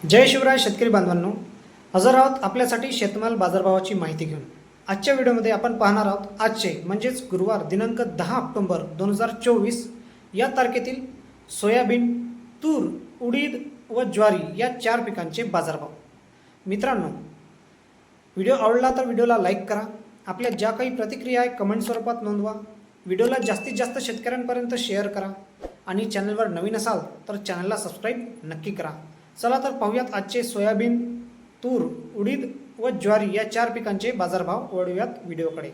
जय शिवराय शेतकरी बांधवांनो, हजर आहोत आपल्यासाठी शेतमाल बाजारभावाची माहिती घेऊन। आजच्या व्हिडिओमध्ये आपण पाहणार आहोत आजचे म्हणजेच गुरुवार दिनांक 10 ऑक्टोबर 2024 या तारखेतील सोयाबीन, तूर, उडीद व ज्वारी या 4 पिकांचे बाजारभाव। मित्रांनो, व्हिडिओ आवडला तर व्हिडिओला लाईक करा, आपल्या ज्या काही प्रतिक्रिया आहे कमेंट स्वरूपात नोंदवा, व्हिडिओला जास्तीत जास्त शेतकऱ्यांपर्यंत शेअर करा आणि चॅनलवर नवीन असाल तर चॅनलला सबस्क्राईब नक्की करा। चला तर पाहूयात आजचे सोयाबीन, तूर, उडीद व ज्वारी या 4 पिकांचे बाजारभाव। वळूयात व्हिडिओकडे।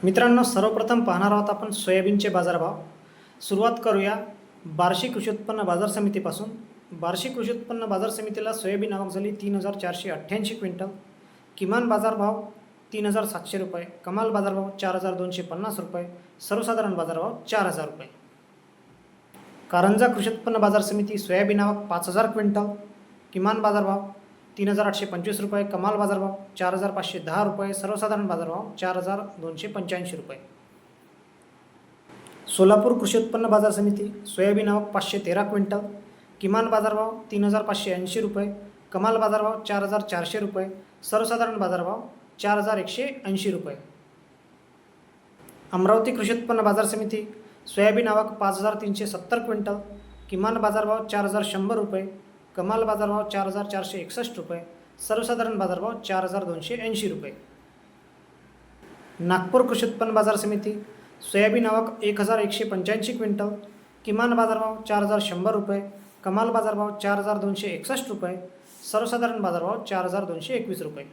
मित्रांनो, सर्वप्रथम पाहणार आहोत आपण सोयाबीनचे बाजारभाव। सुरुवात करूया बार्शी कृषी उत्पन्न बाजार समितीपासून। बार्शी कृषी उत्पन्न बाजार समितीला सोयाबीन आवक झाली 3488 क्विंटल। किमान बाजारभाव 3700 रुपये, कमाल बाजारभाव 4250 रुपये, सर्वसाधारण बाजारभाव 4000 रुपये। कारंजा कृषी उत्पन्न बाजार समिती सोयाबीन आवक 5000 क्विंटल, किमान बाजारभाव 3825 रुपये, कमाल बाजारभाव 4510 रुपये, सर्वसाधारण बाजारभाव 4285 रुपये। सोलापूर कृषी उत्पन्न बाजार समिती सोयाबीन आवक 513 क्विंटल, किमान बाजारभाव 3580 रुपये, कमाल बाजारभाव 4400 रुपये, सर्वसाधारण बाजारभाव 4180 रुपये। अमरावती कृषी उत्पन्न बाजार समिती सोयाबीन आवक 5370 क्विंटल, किमान बाजारभाव 4100 रुपये, कमाल बाजारभाव 4461 रुपये, सर्वसाधारण बाजारभाव 4280 रुपये। नागपूर कृषी उत्पन्न बाजार समिती सोयाबीन आवक 1185 क्विंटल, किमान बाजारभाव 4100 रुपये, कमाल बाजारभाव 4261 रुपये, सर्वसाधारण बाजारभाव 4221 रुपये।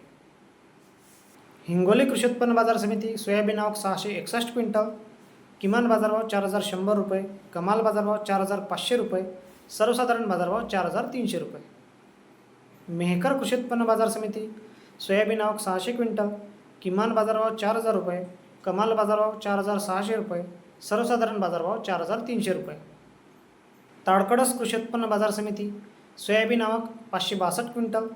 हिंगोली कृषी उत्पन्न बाजार समिती सोयाबीन आवक 661 क्विंटल, किमान बाजारभाव 4100 रुपये, कमाल बाजारभाव 4500 रुपये, सर्वसाधारण बाजारभाव 4300 रुपये। मेहकर कृषी उत्पन्न बाजार समिती सोयाबीन आवक 600 क्विंटल, किमान बाजारभाव 4000 रुपये, कमाल बाजारभाव 4600 रुपये, सर्वसाधारण बाजारभाव 4300 रुपये। ताडकडस कृषी उत्पन्न बाजार समिती सोयाबीन आवक 562 क्विंटल,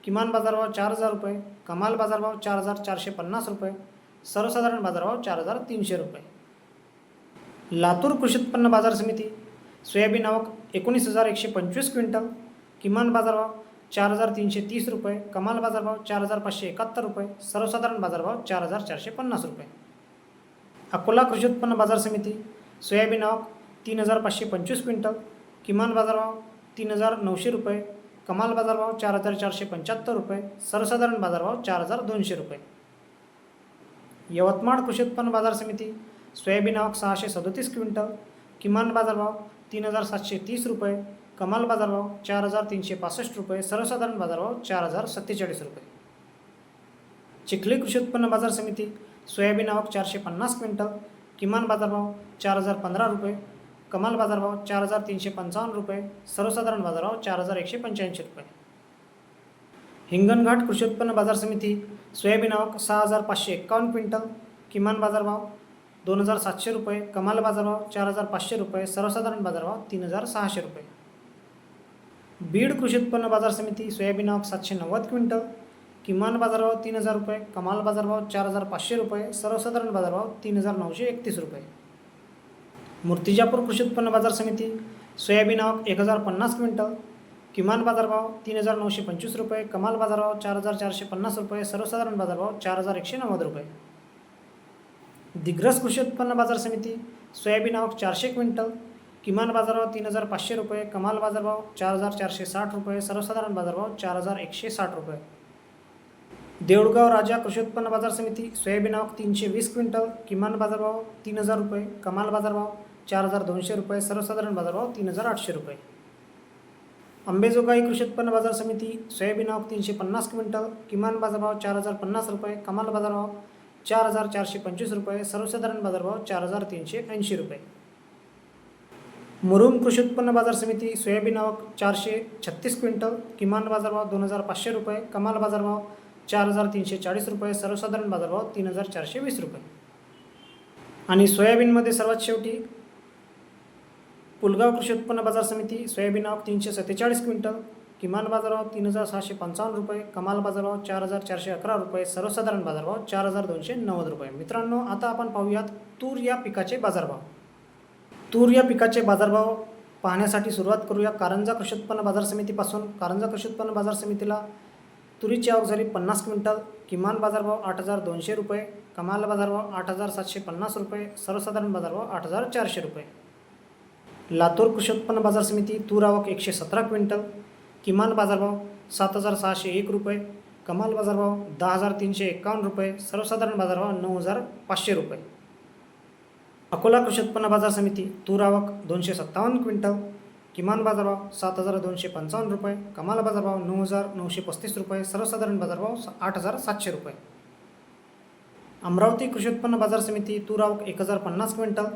किमान बाजारभाव 4000 रुपये, कमाल बाजारभाव 4450 रुपये, सर्वसाधारण बाजारभाव 4300 रुपये। लातूर कृषी उत्पन्न बाजार समिती सोयाबीन आवक 19125 क्विंटल, किमान बाजारभाव 4330 रुपये, कमाल बाजारभाव 4571 रुपये, सर्वसाधारण बाजारभाव 4450 रुपये। अकोला कृषी उत्पन्न बाजार समिती सोयाबीन आवक 3525 क्विंटल, किमान बाजारभाव 3900 रुपये, कमाल बाजारभाव 4475 रुपये, सर्वसाधारण बाजारभाव 4200 रुपये। यवतमाळ कृषी उत्पन्न बाजार समिती सोयाबीन आवक 637 क्विंटल, किमान बाजारभाव 3730 रुपये, कमाल बाजारभाव 4365 रुपये, सर्वसाधारण बाजारभाव 4047 रुपये। चिखली कृषी उत्पन्न बाजार समिती सोयाबीन आवक 450 क्विंटल, किमान बाजारभाव 4015 रुपये, कमाल बाजारभाव 4355 रुपये, सर्वसाधारण बाजारभाव 4185 रुपये। हिंगणघाट कृषी उत्पन्न बाजार समिती सोयाबीन आवक 6551 क्विंटल, किमान बाजारभाव 2700 रुपये, कमाल बाजारभाव 4500 रुपये, सर्वसाधारण बाजारभाव 3600 रुपये। बीड कृषी उत्पन्न बाजार समिती सोयाबीन आवक 790 क्विंटल, किमान बाजारभाव 3000 रुपये, कमाल बाजारभाव 4500 रुपये, सर्वसाधारण बाजारभाव 3931 रुपये। मूर्तिजापूर कृषी उत्पन्न बाजार समिती सोयाबीन आवक 1050 क्विंटल, किमान बाजारभाव 3925 रुपये, कमाल बाजारभाव 4450 रुपये, सर्वसाधारण बाजारभाव 4190 रुपये। दिग्रस कृषी उत्पन्न बाजार समिती सोयाबीन आवक 400 क्विंटल, किमान बाजारभाव 3500 रुपये, कमाल बाजारभाव 4460 रुपये, सर्वसाधारण बाजारभाव 4160 रुपये। देऊळगाव राजा कृषी उत्पन्न बाजार समिती सोयाबीन आवक 320 क्विंटल, किमान बाजारभाव 3000 रुपये, कमाल बाजारभाव 4200 रुपये, सर्वसाधारण बाजारभाव 3800 रुपये। अंबेजोगाई कृषी उत्पन्न बाजार समिती सोयाबीन आवक 350 क्विंटल, किमान बाजारभाव 4050 रुपये, कमाल बाजारभाव 4425 रुपये, सर्वसाधारण बाजारभाव 4380 रुपये। मुरुम कृषी उत्पन्न बाजार समिती सोयाबीन आवक 436 क्विंटल, किमान बाजारभाव 2500 रुपये, कमाल बाजारभाव 4340 रुपये, सर्वसाधारण बाजारभाव 3420 रुपये। आणि सोयाबीनमध्ये सर्वात शेवटी पुलगाव कृषी उत्पन्न बाजार समिती सोयाबीन आवक 347 क्विंटल, किमान बाजारभाव 3655 रुपये, कमाल बाजारभाव 4411 रुपये, सर्वसाधारण बाजारभाव 4290 रुपये। मित्रांनो, आता आपण पाहूयात तूर या पिकाचे बाजारभाव। तूर या पिकाचे बाजारभाव पाहण्यासाठी सुरुवात करूया कारंजा कृषी उत्पन्न बाजार समितीपासून. कारंजा कृषी उत्पन्न बाजार समितीला तुरीची आवक झाली 50 क्विंटल. किमान बाजारभाव 8,200 रुपये, कमाल बाजारभाव 8,750 रुपये, सर्वसाधारण बाजारभाव 8,400 रुपये. लातूर कृषी उत्पन्न बाजार समिती तूर आवक 117 क्विंटल. किमान बाजारभाव 7,601 रुपये, कमाल बाजारभाव 10,351 रुपये, सर्वसाधारण बाजारभाव 9,500 रुपये. अकोला कृषी उत्पन्न बाजार समिती तूर आवक 257 क्विंटल. किमान बाजारभाव 7,255 रुपये, कमाल बाजारभाव 9,935 रुपये, सर्वसाधारण बाजारभाव 8,700 रुपये. अमरावती कृषी उत्पन्न बाजार समिती तूर आवक 1,050 क्विंटल.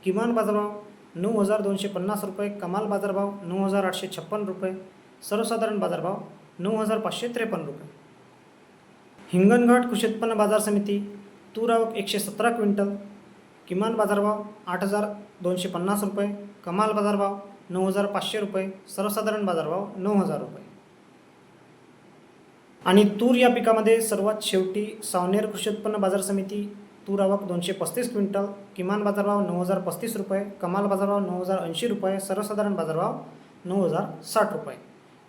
किमान बाजारभाव 9,250 रुपये, कमाल बाजारभाव 9,856 रुपये, सर्वसाधारण बाजारभाव 9,553 रुपये. हिंगणघाट कृषी उत्पन्न बाजार समिती तूर आवक 117 क्विंटल. किमान बाजारभाव 8,250 रुपये, कमाल बाजारभाव 9,500 रुपये, सर्वसाधारण बाजारभाव 9,000 रुपये. आणि तूर या पिकामध्ये सर्वात शेवटी सावनेर कृषी उत्पन्न बाजार समिती तूर आवक 235 क्विंटल. किमान बाजारभाव 9,035 रुपये, कमाल बाजारभाव 9,080 रुपये, सर्वसाधारण बाजारभाव 9,060 रुपये.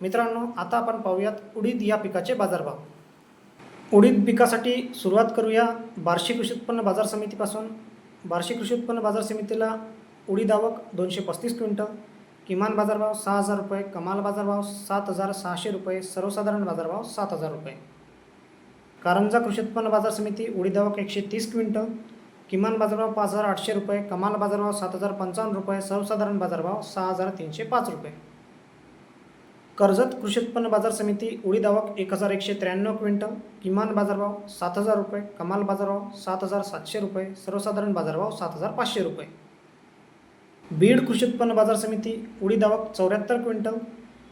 मित्रांनो, आता आपण पाहूयात उडीद या पिकाचे बाजारभाव. उडीद पिकासाठी सुरुवात करूया बार्शी कृषी उत्पन्न बाजार समितीपासून. बार्शी कृषी उत्पन्न बाजार समितीला उडीद आवक 235 क्विंटल. किमान बाजारभाव 6,000 रुपये, कमाल बाजारभाव 7,600 रुपये, सर्वसाधारण बाजारभाव 7,000 रुपये. कारंजा कृषी उत्पन्न बाजार समिती उडीद आवक 130 क्विंटल. किमान बाजारभाव 5,800 रुपये, कमाल बाजारभाव 7,055 रुपये, सर्वसाधारण बाजारभाव 6,305 रुपये. कर्जत कृषी उत्पन्न बाजार समिती उडीद आवक 1,193 क्विंटल. किमान बाजारभाव 7,000 रुपये, कमाल बाजारभाव 7,700 रुपये, सर्वसाधारण बाजारभाव 7,500 रुपये. बीड कृषी उत्पन्न बाजार समिती उडीद आवक 74 क्विंटल.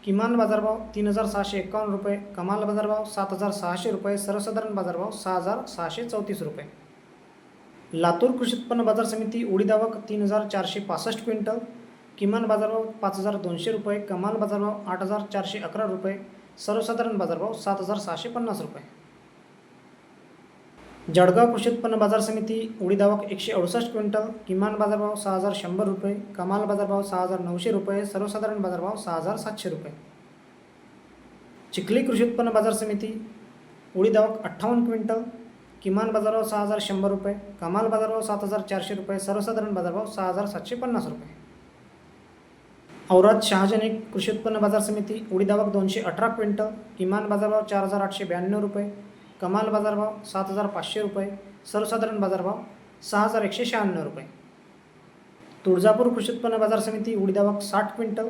किमान बाजारभाव 3,651 रुपये, कमाल बाजारभाव 7,600 रुपये, सर्वसाधारण बाजारभाव 6,634 रुपये. लातूर कृषी उत्पन्न बाजार समिती उडीद आवक 3,465 क्विंटल. किमान बाजारभाव 5,200 रुपये, कमाल बाजारभाव 8,411 रुपये, सर्वसाधारण बाजारभाव 7,650 रुपये. जळगाव कृषी उत्पन्न बाजार समिती उडीद आवक 168 क्विंटल. किमान बाजारभाव 6,100 रुपये, कमाल बाजारभाव 6,900 रुपये, सर्वसाधारण बाजारभाव 6,700 रुपये. चिखली कृषी उत्पन्न बाजार समिती उडीद आवक 58 क्विंटल. किमान बाजारभाव 6,100 रुपये, कमाल बाजारभाव 7,400 रुपये, सर्वसाधारण बाजारभाव 6,750 रुपये. औराद शहाजनी कृषी उत्पन्न बाजार समिती उडीद आवक 218 क्विंटल. किमान बाजारभाव 4,892 रुपये, कमाल बाजारभाव 7,500 रुपये, सर्वसाधारण बाजारभाव 6,196 रुपये. तुळजापूर कृषी उत्पन्न बाजार समिती उडीद आवक 60 क्विंटल.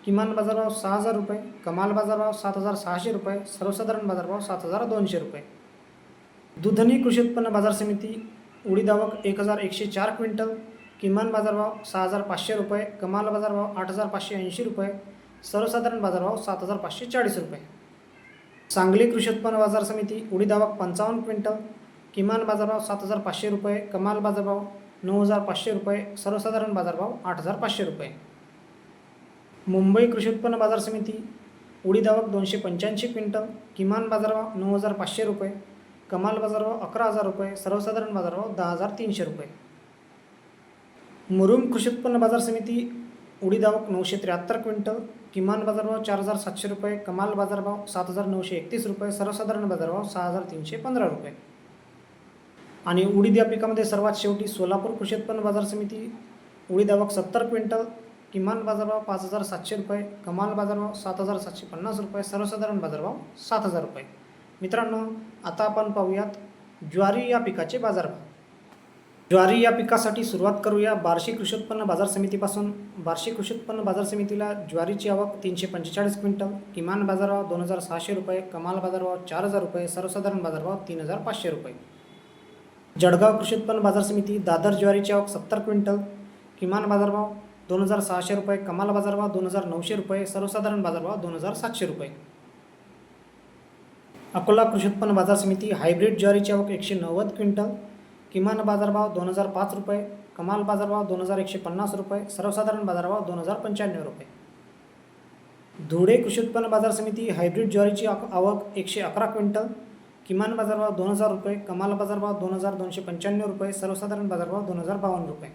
किमान बाजारभाव 6,000 रुपये, कमाल बाजारभाव 7,600 रुपये, सर्वसाधारण बाजारभाव 7,200 रुपये. दुधनी कृषी उत्पन्न बाजार समिती उडीद आवक 1,104 क्विंटल. किमान बाजारभाव 6,500 रुपये, कमाल बाजारभाव 8,580 रुपये, सर्वसाधारण बाजारभाव 7,540 रुपये. सांगली कृषी उत्पन्न बाजार समिती उडीद आवक 55 क्विंटल. किमान बाजारभाव 7,500 रुपये, कमाल बाजारभाव 9,500 रुपये, सर्वसाधारण बाजारभाव 8,500 रुपये. मुंबई कृषी उत्पन्न बाजार समिती उडीद आवक 285 क्विंटल. किमान बाजारभाव 9,500 रुपये, कमाल बाजारभाव 11,000 रुपये, सर्वसाधारण बाजारभाव 10,300 रुपये. मुरुम कृषी उत्पन्न बाजार समिती उडीद आवक 973 क्विंटल. किमान बाजारभाव 4,700 रुपये, कमाल बाजारभाव 7,931 रुपये, सर्वसाधारण बाजारभाव 6,315 रुपये. आणि उडीद या पिकामध्ये सर्वात शेवटी सोलापूर कृषी उत्पन्न बाजार समिती उडीद आवक 70 क्विंटल. किमान बाजारभाव 5,700 रुपये, कमाल बाजारभाव 7,750 रुपये, सर्वसाधारण बाजारभाव 7,000 रुपये. मित्रांनो, आता आपण पाहूयात ज्वारी या पिकाचे बाजारभाव. ज्वारी या पिकासाठी सुरुवात करूया बार्शी कृषी उत्पन्न बाजार समितीपासून. बार्शी कृषी उत्पन्न बाजार समितीला ज्वारीची आवक 345 क्विंटल. किमान बाजारभाव 2,600 रुपये, कमाल बाजारभाव 4,000 रुपये, सर्वसाधारण बाजारभाव 3,500 रुपये. जळगाव कृषी उत्पन्न बाजार समिती दादर ज्वारीची आवक 70 क्विंटल. किमान बाजारभाव 2,600 रुपये, कमाल बाजारभाव 2,900 रुपये, सर्वसाधारण बाजारभाव 2,700 रुपये. अकोला कृषी उत्पन्न बाजार समिती हायब्रिड ज्वारीची आवक 190 क्विंटल. किमान बाजारभाव 2,005 रुपये, कमाल बाजारभाव 2,150 रुपये, सर्वसाधारण बाजारभाव 2,095 रुपये. धुळे कृषी उत्पन्न बाजार समिती हायब्रिड ज्वारीची आवक 111 क्विंटल. किमान बाजारभाव 2,000 रुपये, कमाल बाजारभाव 2,295 रुपये, सर्वसाधारण बाजारभाव 2,052 रुपये.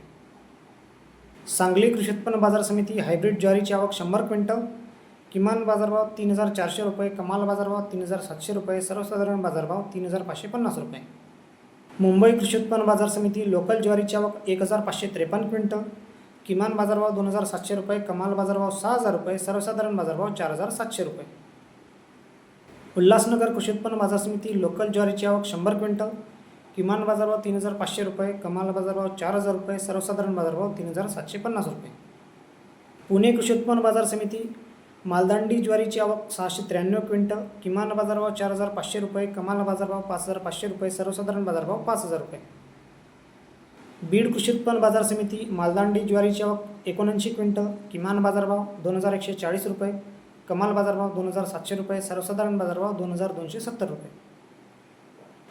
सांगली कृषी उत्पन्न बाजार समिती हायब्रिड ज्वारीची आवक 100 क्विंटल, किमान बाजारभाव 3,400 रुपये, कमाल बाजारभाव 3,700 रुपये, सर्वसाधारण बाजारभाव 3,550 रुपये. मुंबई कृषी उत्पन्न बाजार समिती लोकल ज्वारीची आवक 1,553 क्विंटल, किमान बाजारभाव 2,700 रुपये, कमाल बाजारभाव 6,000 रुपये, सर्वसाधारण बाजारभाव 4,700 रुपये. उल्हासनगर कृषी उत्पन्न बाजार समिती लोकल ज्वारीची आवक 100 क्विंटल, किमान बाजारभाव 3,500 रुपये, कमाल बाजारभाव 4,000 रुपये, सर्वसाधारण बाजारभाव 3,750 रुपये. पुणे कृषी उत्पन्न बाजार समिती मालदांडी ज्वारीची आवक 693 क्विंटल, किमान बाजारभाव 4,500 रुपये, कमाल बाजारभाव 5,500 रुपये, सर्वसाधारण बाजारभाव 5,000 रुपये. बीड कृषी उत्पन्न बाजार समिती मालदांडी ज्वारीची आवक 79 क्विंटल, किमान बाजारभाव 2,140 रुपये, कमाल बाजारभाव 2,700 रुपये, सर्वसाधारण बाजारभाव 2,270 रुपये.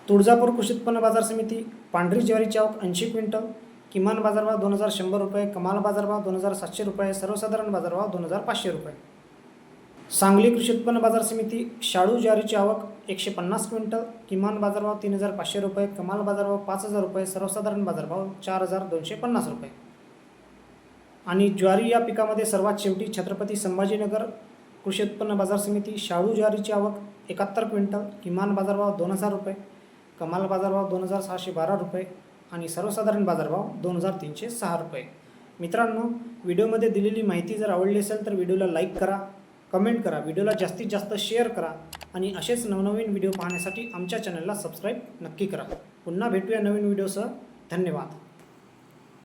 तुळजापूर कृषी उत्पन्न बाजार समिती पांढरी ज्वारीची आवक 80 क्विंटल, किमान बाजारभाव 2,100 रुपये, कमाल बाजारभाव 2,700 रुपये, सर्वसाधारण बाजारभाव 2,500 रुपये. सांगली कृषी उत्पन्न बाजार समिती शाळू ज्वारीची आवक 150 क्विंटल, किमान बाजारभाव 3,500 रुपये, कमाल बाजारभाव 5,000 रुपये, सर्वसाधारण बाजारभाव 4,250 रुपये. आणि ज्वारी या पिकामध्ये सर्वात शेवटी छत्रपती संभाजीनगर कृषी उत्पन्न बाजार समिती शाळू ज्वारीची आवक 71 क्विंटल, किमान बाजारभाव 2,000 रुपये, कमाल बाजारभाव 2,612 रुपये आणि सर्वसाधारण बाजारभाव 2,306 रुपये. मित्रांनो, व्हिडिओमध्ये दिलेली माहिती जर आवडली असेल तर व्हिडिओला लाईक करा, कमेंट करा, व्हिडिओला जास्तीत जास्त शेअर करा आणि असेच नवनवीन व्हिडिओ पाहण्यासाठी आमच्या चॅनलला सबस्क्राईब नक्की करा. पुन्हा भेटूया नवीन व्हिडिओसह. धन्यवाद.